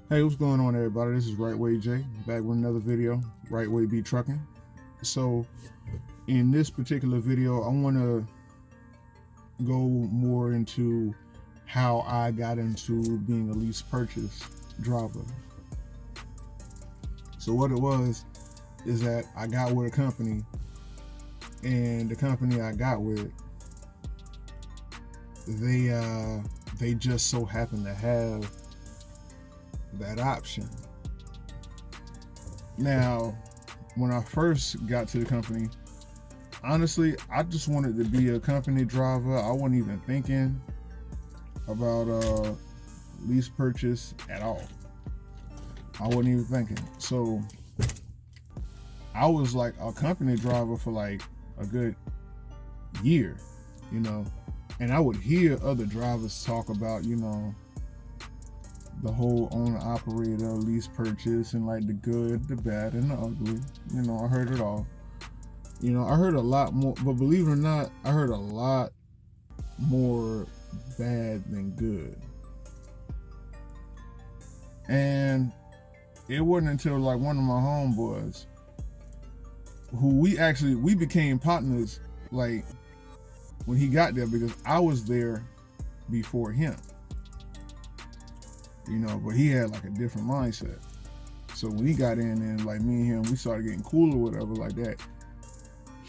Hey, what's going on, everybody? This is Wrightway J, back with another video, Wrightway Be Trucking. So, in this particular video, I want to go more into how I got into being a lease purchase driver. So, what it was is that I got with a company, and the company I got with, they just so happen to have that option. Now, when I first got to the company, honestly, I just wanted to be a company driver. I wasn't even thinking about lease purchase at all. I wasn't even thinking. So I was like a company driver for like a good year, you know, and I would hear other drivers talk about, the whole owner operator lease purchase and like the good, the bad, and the ugly. I heard it all. I heard a lot more, but believe it or not, I heard a lot more bad than good. And it wasn't until like one of my homeboys, who we became partners, like when he got there, because I was there before him. But he had like a different mindset. So when he got in and like me and him, we started getting cool or whatever like that,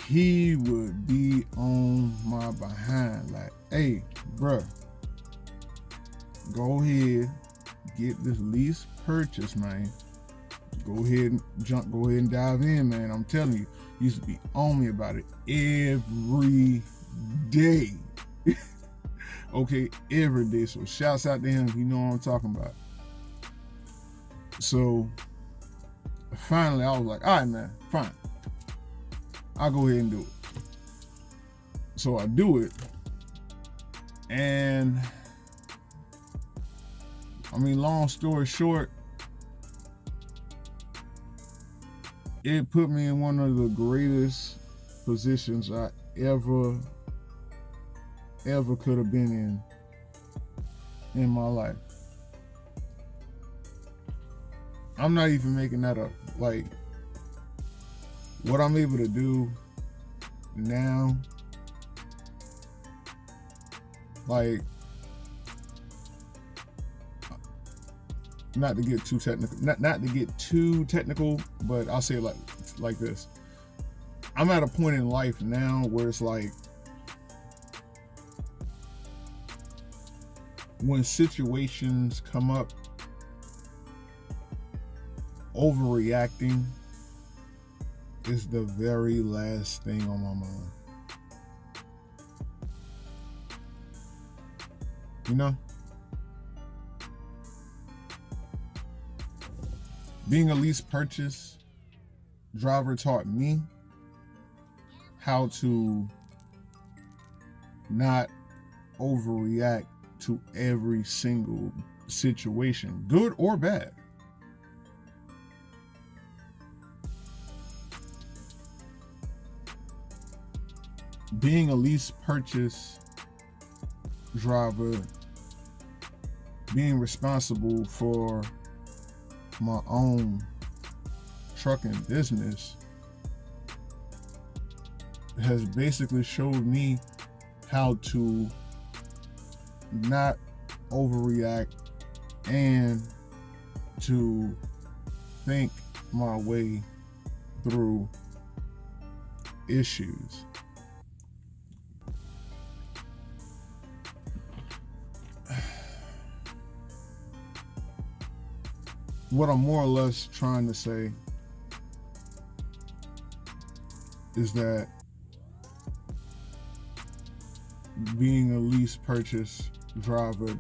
he would be on my behind like, hey, bruh, go ahead, get this lease purchase, man. Go ahead and dive in, man. I'm telling you, he used to be on me about it every day. Okay, every day. So shouts out to him. You know what I'm talking about. So finally, I was like, all right, man, fine. I'll go ahead and do it. So I do it. And I mean, long story short, it put me in one of the greatest positions I ever could have been in my life. I'm not even making that up. Like, what I'm able to do now, like, not to get too technical, but I'll say it like this. I'm at a point in life now where it's like, when situations come up, overreacting is the very last thing on my mind. Being a lease purchase driver taught me how to not overreact to every single situation, good or bad. Being a lease purchase driver, being responsible for my own trucking business, has basically showed me how to not overreact and to think my way through issues. What I'm more or less trying to say is that being a lease purchase driver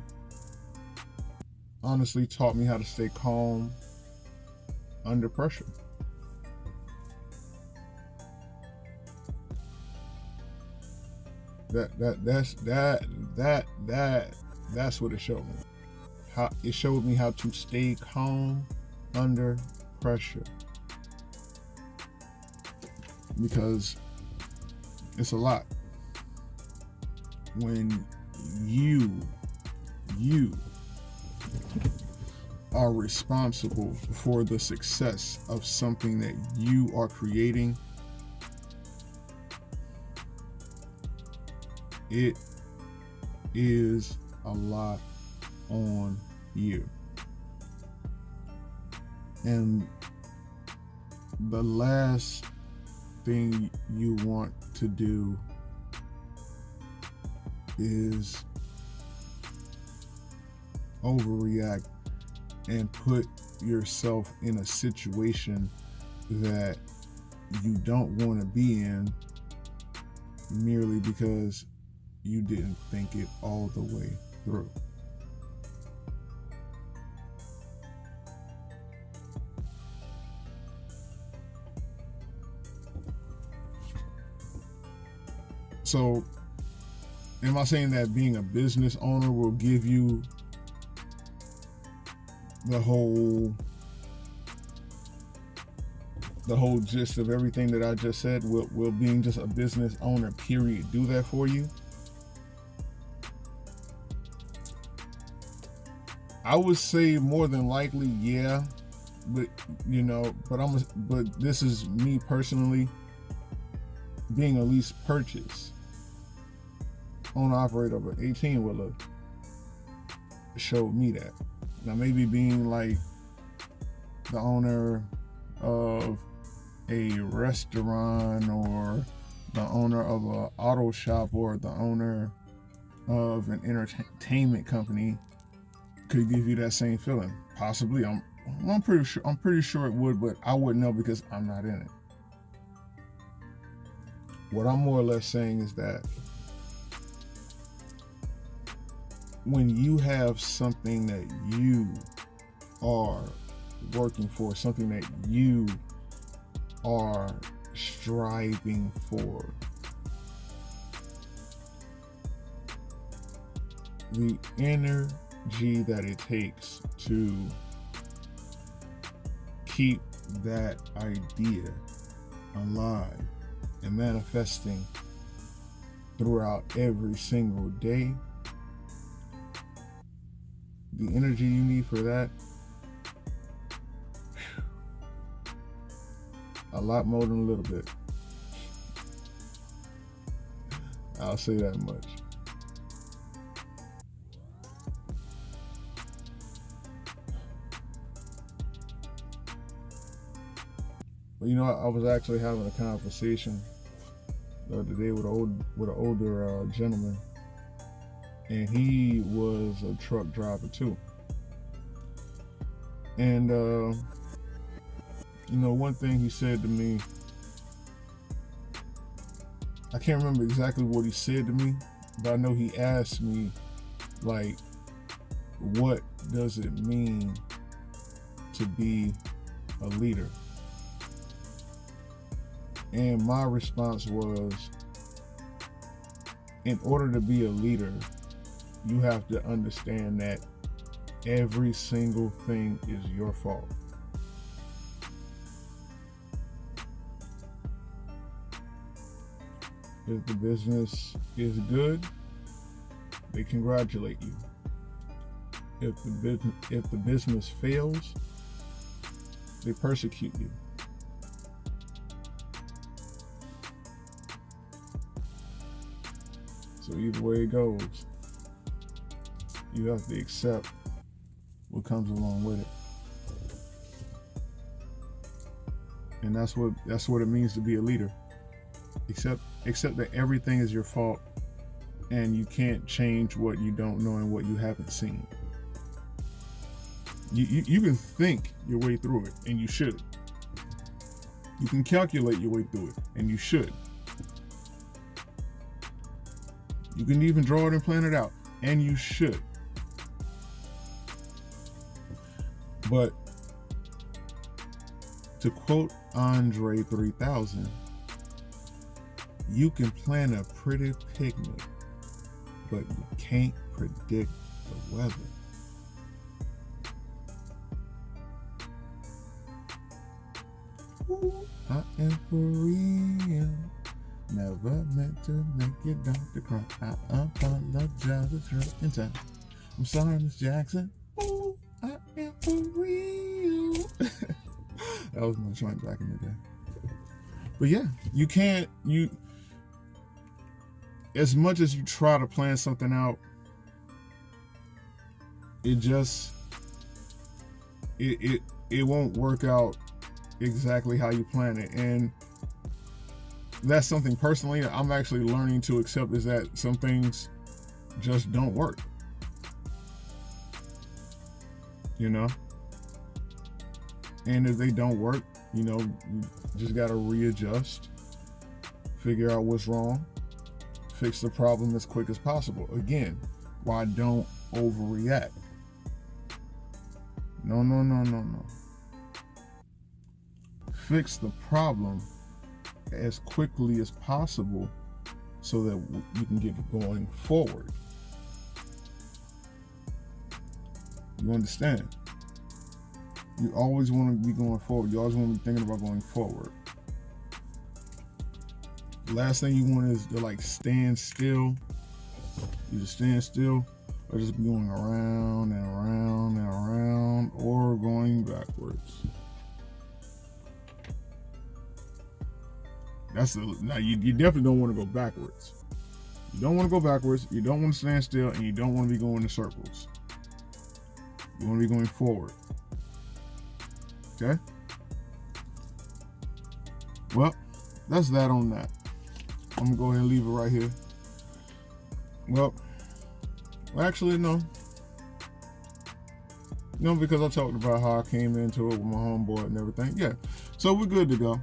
honestly taught me how to stay calm under pressure. That's what it showed me. It showed me how to stay calm under pressure, because it's a lot when you are responsible for the success of something that you are creating, it is a lot on you. And the last thing you want to do is overreact and put yourself in a situation that you don't want to be in merely because you didn't think it all the way through. So, am I saying that being a business owner will give you the whole gist of everything that I just said? Will being just a business owner, period, do that for you? I would say more than likely, yeah. But but this is me personally. Being a lease purchase owner operator of an 18-wheeler showed me that. Now, maybe being like the owner of a restaurant or the owner of an auto shop or the owner of an entertainment company could give you that same feeling. Possibly. I'm pretty sure it would, but I wouldn't know because I'm not in it. What I'm more or less saying is that when you have something that you are working for, something that you are striving for, the energy that it takes to keep that idea alive and manifesting throughout every single day, the energy you need for that, a lot more than a little bit. I'll say that much. But I was actually having a conversation the other day with an older gentleman, and he was a truck driver too. And one thing he said to me, I can't remember exactly what he said to me, but I know he asked me, like, what does it mean to be a leader? And my response was, in order to be a leader, you have to understand that every single thing is your fault. If the business is good, they congratulate you. If the business fails, they persecute you. So either way it goes, you have to accept what comes along with it. And that's what it means to be a leader. Accept that everything is your fault and you can't change what you don't know and what you haven't seen. You can think your way through it, and you should. You can calculate your way through it, and you should. You can even draw it and plan it out, and you should. But to quote Andre 3000, you can plan a pretty picnic, but you can't predict the weather. Ooh, I am for real. Never meant to make your doctor cry. I apologize a trillion times. I'm sorry, Miss Jackson. Ooh, I am for real. That was my joint back in the day. But yeah, as much as you try to plan something out, it won't work out exactly how you plan it. And that's something personally I'm actually learning to accept, is that some things just don't work. You know? And if they don't work, you just got to readjust, figure out what's wrong, fix the problem as quick as possible. Again, why don't overreact? No. Fix the problem as quickly as possible so that you can get going forward. You understand? You always want to be going forward. You always want to be thinking about going forward. The last thing you want is to stand still. Either stand still or just be going around and around and around, or going backwards. Now you definitely don't want to go backwards. You don't want to go backwards. You don't want to stand still, and you don't want to be going in circles. You want to be going forward. Okay? Well, that's that on that. I'm going to go ahead and leave it right here. Well, actually, no. No, because I talked about how I came into it with my homeboy and everything. Yeah. So we're good to go.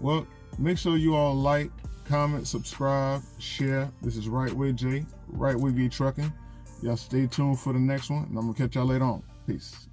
Well, make sure you all like, comment, subscribe, share. This is Wrightway J, Wrightway V Trucking. Y'all stay tuned for the next one, and I'm going to catch y'all later on. Peace.